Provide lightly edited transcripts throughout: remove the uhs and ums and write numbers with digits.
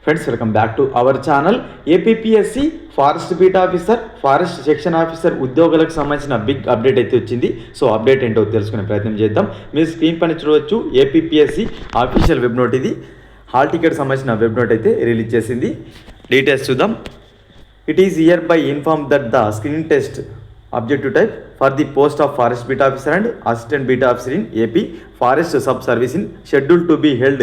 Friends welcome back to our channel. APSC forest beat officer, forest section officer ఉద్యోగులకు సంబంధించిన big update అయితే వచ్చింది. So update ఏంటో తెలుసుకునే ప్రయత్నం చేద్దాం. మీరు స్క్రీన్ పైన చూడవచ్చు, ఏపీఎస్సి ఆఫీషియల్ వెబ్ నోట్ ఇది. హాల్ టికెట్ సంబంధించిన వెబ్ నోట్ అయితే రిలీజ్ చేసింది. డీటెయిల్స్ చూద్దాం. It is here by inform that the screening test objective type for the post of forest beat officer and assistant beat officer in AP forest sub service in scheduled to be held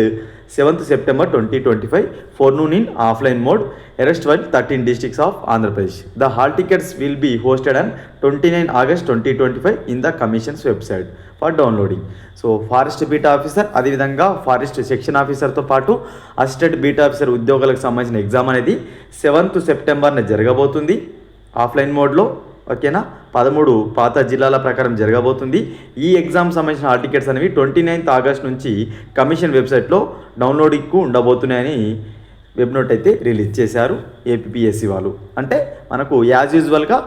7th September 2025 forenoon in offline mode erstwhile 13 districts of Andhra Pradesh. The hall tickets will be hosted on 29 August 2025 in the commission's website for downloading. So forest beat officer అదేవిధంగా forest section ఆఫీసర్తో పాటు assistant beat officer ఉద్యోగులకు సంబంధించిన exam అనేది 7th సెప్టెంబర్న జరగబోతుంది offline మోడ్లో. ఓకేనా, 13 పాత జిల్లాల ప్రకారం జరగబోతుంది. ఈ ఎగ్జామ్ సంబంధించిన హాల్ టికెట్స్ అనేవి 29th ఆగస్ట్ నుంచి కమిషన్ వెబ్సైట్లో డౌన్లోడింగ్కు ఉండబోతున్నాయని వెబ్ నోట్ అయితే రిలీజ్ చేశారు ఏపీఎస్సి వాళ్ళు. అంటే మనకు యాజ్ యూజువల్గా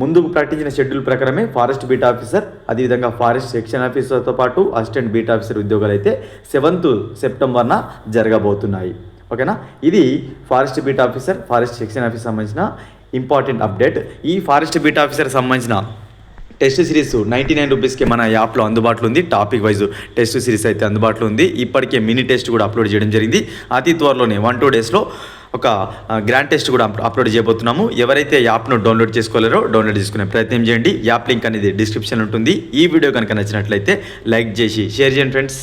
ముందుకు ప్రకటించిన షెడ్యూల్ ప్రకారమే ఫారెస్ట్ బీట్ ఆఫీసర్ అదేవిధంగా ఫారెస్ట్ సెక్షన్ ఆఫీసర్తో పాటు అసిస్టెంట్ బీట్ ఆఫీసర్ ఉద్యోగాలు అయితే 7th సెప్టెంబర్న జరగబోతున్నాయి. ఓకేనా, ఇది forest beat officer, forest section officer సంబంధించిన ఇంపార్టెంట్ అప్డేట్. ఈ ఫారెస్ట్ బీట్ ఆఫీసర్ సంబంధించిన టెస్ట్ సిరీస్ 99 రూపీస్కి మన యాప్లో అందుబాటులో ఉంది. టాపిక్ వైజ్ టెస్ట్ సిరీస్ అయితే అందుబాటులో ఉంది. ఇప్పటికే మినీ టెస్ట్ కూడా అప్లోడ్ చేయడం జరిగింది. అతి త్వరలోనే 1-2 డేస్లో ఒక గ్రాండ్ టెస్ట్ కూడా అప్లోడ్ చేయబోతున్నాము. ఎవరైతే యాప్ను డౌన్లోడ్ చేసుకోలేరో డౌన్లోడ్ చేసుకునే ప్రయత్నం చేయండి. యాప్ లింక్ అనేది డిస్క్రిప్షన్ ఉంటుంది. ఈ వీడియో కనుక నచ్చినట్లయితే లైక్ చేసి షేర్ చేయండి ఫ్రెండ్స్.